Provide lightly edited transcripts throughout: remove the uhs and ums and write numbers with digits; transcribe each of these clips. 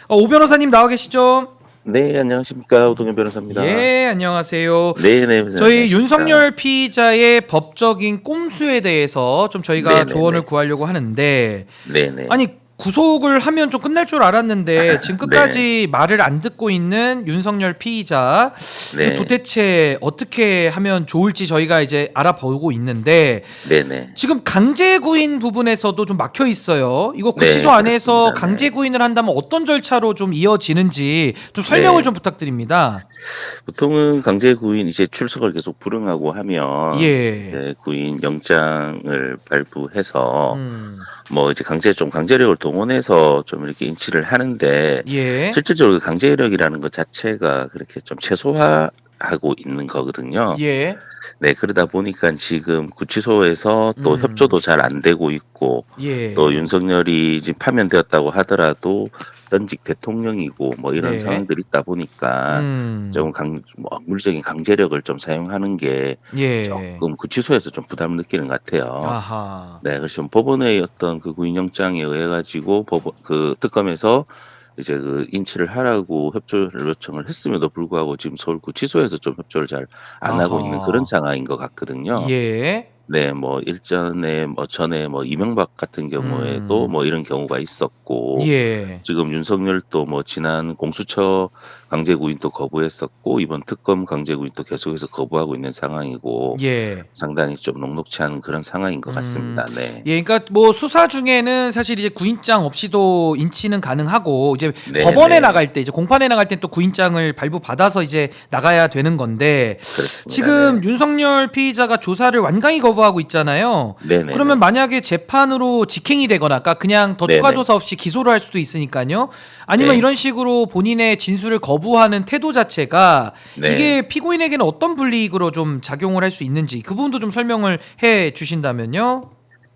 오 변호사님 나와 계시죠? 네, 안녕하십니까. 오동현 변호사입니다. 예, 안녕하세요. 네네, 선생님 저희 안녕하십니까. 윤석열 피의자의 법적인 꼼수에 대해서 좀 저희가 조언을 네네네. 구하려고 하는데, 네네. 아니, 구속을 하면 좀 끝날 줄 알았는데, 지금 네. 끝까지 말을 안 듣고 있는 윤석열 피의자, 이거 네. 도대체 어떻게 하면 좋을지 저희가 이제 알아보고 있는데, 네네. 지금 강제 구인 부분에서도 좀 막혀 있어요. 이거 네, 구치소 안에서 그렇습니다. 강제 네. 구인을 한다면 어떤 절차로 좀 이어지는지 좀 설명을 네. 좀 부탁드립니다. 보통은 강제 구인 이제 출석을 계속 불응하고 하면 예. 이제 구인 영장을 발부해서 음. 뭐 이제 강제력을 동원해서 좀 이렇게 인치를 하는데 예. 실질적으로 그 강제력이라는 것 자체가 그렇게 좀 최소화하고 있는 거거든요. 예. 네, 그러다 보니까 지금 구치소에서 또 음. 협조도 잘 안 되고 있고 또 예. 윤석열이 지금 파면되었다고 하더라도 전직 대통령이고 뭐 이런 네. 상황들이 있다 보니까 음. 좀 물리적인 강제력을 좀 사용하는 게 예. 조금 구치소에서 좀 부담을 느끼는 것 같아요. 아하. 네, 그래서 지금 법원의 어떤 그 구인영장에 의해 가지고 법원 그 특검에서 이제 그 인치를 하라고 협조를 요청을 했음에도 불구하고 지금 서울구치소에서 좀 협조를 잘 안 하고 있는 그런 아하. 상황인 것 같거든요. 예. 네. 뭐 일전에 뭐 전에 뭐 이명박 같은 경우에도 음. 뭐 이런 경우가 있었고 예. 지금 윤석열도 뭐 지난 공수처 강제 구인도 거부했었고 이번 특검 강제 구인도 계속해서 거부하고 있는 상황이고 예. 상당히 좀 녹록치 않은 그런 상황인 것 음. 같습니다. 네. 예, 그러니까 뭐 수사 중에는 사실 이제 구인장 없이도 인치는 가능하고 이제 법원에 네네. 나갈 때 이제 공판에 나갈 때 또 구인장을 발부받아서 이제 나가야 되는 건데 그렇습니다. 네. 지금 윤석열 피의자가 조사를 완강히 거부하고 있잖아요. 그러면 네네네. 만약에 재판으로 직행이 되거나 그러니까 그냥 더 추가 네네. 조사 없이 기소를 할 수도 있으니까요. 아니면 네. 이런 식으로 본인의 진술을 거부하는 태도 자체가 네. 이게 피고인에게는 어떤 불이익으로 좀 작용을 할 수 있는지 그 부분도 좀 설명을 해 주신다면요.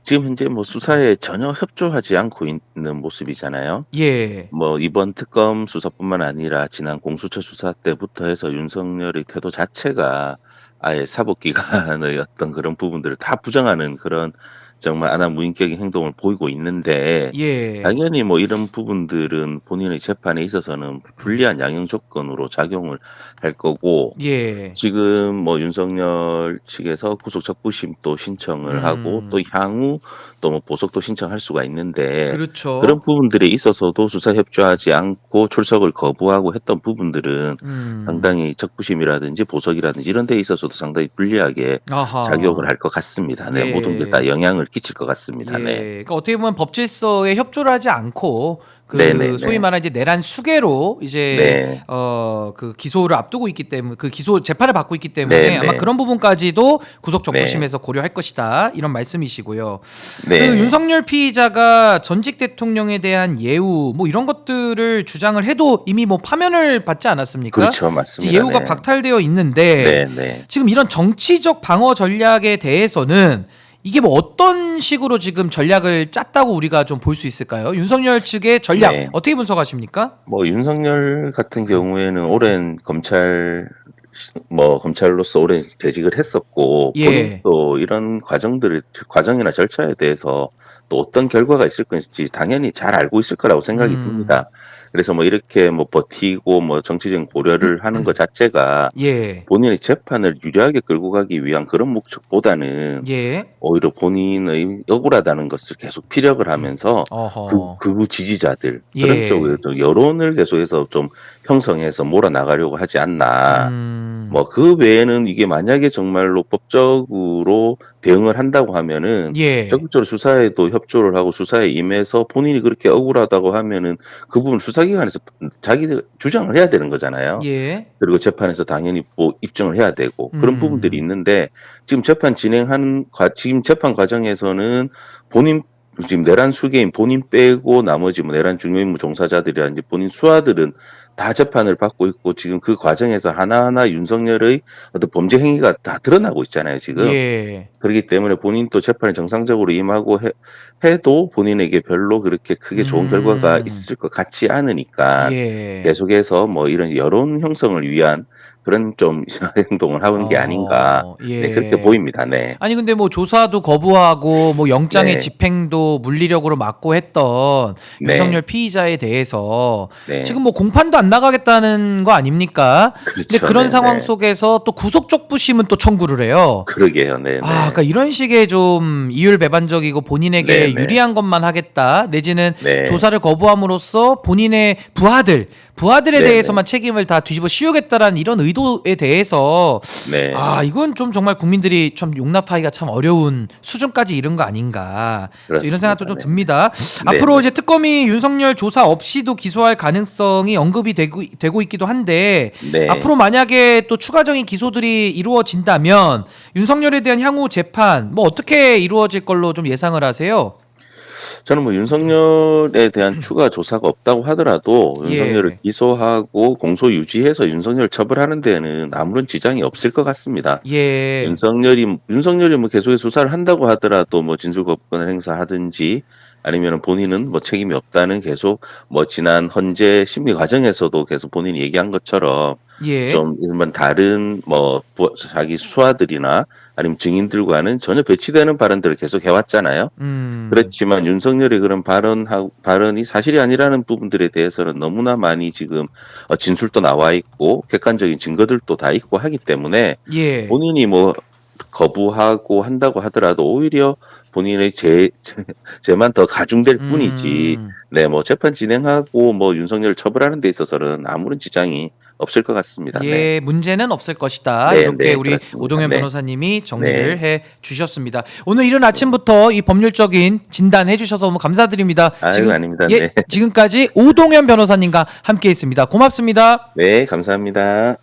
지금 현재 뭐 수사에 전혀 협조하지 않고 있는 모습이잖아요. 예. 뭐 이번 특검 수사뿐만 아니라 지난 공수처 수사 때부터 해서 윤석열의 태도 자체가 아예 사법기관의 어떤 그런 부분들을 다 부정하는 그런 정말 안하무인격인 행동을 보이고 있는데 예. 당연히 뭐 이런 부분들은 본인의 재판에 있어서는 불리한 양형 조건으로 작용을 할 거고 예. 지금 뭐 윤석열 측에서 구속 적부심 또 신청을 하고 또 음. 향후 또 뭐 보석도 신청할 수가 있는데 그런 그렇죠. 부분들에 있어서도 수사 협조하지 않고 출석을 거부하고 했던 부분들은 음. 상당히 적부심이라든지 보석이라든지 이런 데 있어서도 상당히 불리하게 작용을 아하. 할 것 같습니다. 네. 모든 게 다 예. 영향을 끼칠 것 같습니다. 네. 예. 그러니까 어떻게 보면 법 질서에 협조를 하지 않고 그 소위 네네네. 말하는 이제 내란 수괴로 이제 네. 그 기소를 앞두고 있기 때문에 그 기소 재판을 받고 있기 때문에 아마 네네. 그런 부분까지도 구속 네. 적부심에서 고려할 것이다. 이런 말씀이시고요. 그 네. 윤석열 피의자가 전직 대통령에 대한 예우 뭐 이런 것들을 주장을 해도 이미 뭐 파면을 받지 않았습니까? 그렇죠. 이제 맞습니다. 예우가 네. 박탈되어 있는데 네네. 지금 이런 정치적 방어 전략에 대해서는 이게 뭐 어떤 식으로 지금 전략을 짰다고 우리가 좀 볼 수 있을까요? 윤석열 측의 전략 네. 어떻게 분석하십니까? 뭐 윤석열 같은 경우에는 오랜 검찰로서 오래 재직을 했었고 예. 본인도 이런 과정이나 절차에 대해서 또 어떤 결과가 있을 것인지 당연히 잘 알고 있을 거라고 생각이 음. 듭니다. 그래서 뭐 이렇게 뭐 버티고 뭐 정치적인 고려를 하는 것 자체가 예. 본인의 재판을 유리하게 끌고 가기 위한 그런 목적보다는 예. 오히려 본인의 억울하다는 것을 계속 피력을 하면서 어허. 극우 지지자들 그런 쪽에 예. 좀 여론을 계속해서 좀 형성해서 몰아나가려고 하지 않나. 음. 뭐 그 외에는 이게 만약에 정말로 법적으로 대응을 한다고 하면은 예. 적극적으로 수사에도 협조를 하고 수사에 임해서 본인이 그렇게 억울하다고 하면은 그 부분 수사기관에서 자기들 주장을 해야 되는 거잖아요. 예. 그리고 재판에서 당연히 뭐 입증을 해야 되고 그런 부분들이 음. 있는데 지금 재판 과정에서는 본인 지금 내란 수괴인 본인 빼고 나머지 뭐 내란 중요임무 종사자들이라든지 본인 수하들은 다 재판을 받고 있고 지금 그 과정에서 하나하나 윤석열의 어떤 범죄 행위가 다 드러나고 있잖아요, 지금. 예. 그렇기 때문에 본인도 재판에 정상적으로 임하고 해도 본인에게 별로 그렇게 크게 좋은 결과가 있을 것 같지 않으니까 예. 계속해서 뭐 이런 여론 형성을 위한 그런 좀 행동을 하는 게 아닌가. 네, 그렇게 예. 보입니다. 네. 아니 근데 뭐 조사도 거부하고 뭐 영장의 네. 집행도 물리력으로 막고 했던 네. 윤석열 피의자에 대해서 네. 지금 뭐 공판도 안 나가겠다는 거 아닙니까? 근데 그렇죠. 그런 네, 상황 네. 속에서 또 구속적부심은 또 청구를 해요. 그러게요. 네, 네. 그러니까 이런 식의 좀 이율배반적이고 본인에게 네, 네. 유리한 것만 하겠다 내지는 네. 조사를 거부함으로써 본인의 부하들에 네, 대해서만 책임을 다 뒤집어 씌우겠다라는 이런 의도에 대해서 네. 이건 좀 정말 국민들이 참 용납하기가 참 어려운 수준까지 이른 거 아닌가 또 이런 그렇습니다. 생각도 좀 네. 듭니다. 네, 앞으로 네. 이제 특검이 윤석열 조사 없이도 기소할 가능성이 언급이 되고 있기도 한데 네. 앞으로 만약에 또 추가적인 기소들이 이루어진다면 윤석열에 대한 향후 재판 뭐 어떻게 이루어질 걸로 좀 예상을 하세요? 저는 뭐 윤석열에 대한 추가 조사가 없다고 하더라도 윤석열을 예. 기소하고 공소 유지해서 윤석열 처벌하는 데에는 아무런 지장이 없을 것 같습니다. 예. 윤석열이 뭐 계속해서 수사를 한다고 하더라도 뭐 진술거부권을 행사하든지 아니면 본인은 뭐 책임이 없다는 계속 뭐 지난 헌재 심리 과정에서도 계속 본인이 얘기한 것처럼 예. 좀 일반 다른 뭐 자기 수하들이나 아니면 증인들과는 전혀 배치되는 발언들을 계속 해왔잖아요. 그렇지만 윤석열의 그런 발언이 사실이 아니라는 부분들에 대해서는 너무나 많이 지금 진술도 나와 있고 객관적인 증거들도 다 있고 하기 때문에 예. 본인이 뭐 거부하고 한다고 하더라도 오히려 본인의 죄만 더 가중될 뿐이지, 네, 뭐 재판 진행하고 뭐 윤석열 처벌하는 데 있어서는 아무런 지장이 없을 것 같습니다. 예, 네. 문제는 없을 것이다. 네, 이렇게 네, 우리 그렇습니다. 오동현 네. 변호사님이 정리를 네. 해 주셨습니다. 오늘 이른 아침부터 이 법률적인 진단해 주셔서 너무 감사드립니다. 아유, 아닙니다. 예, 네. 지금까지 오동현 변호사님과 함께했습니다. 고맙습니다. 네, 감사합니다.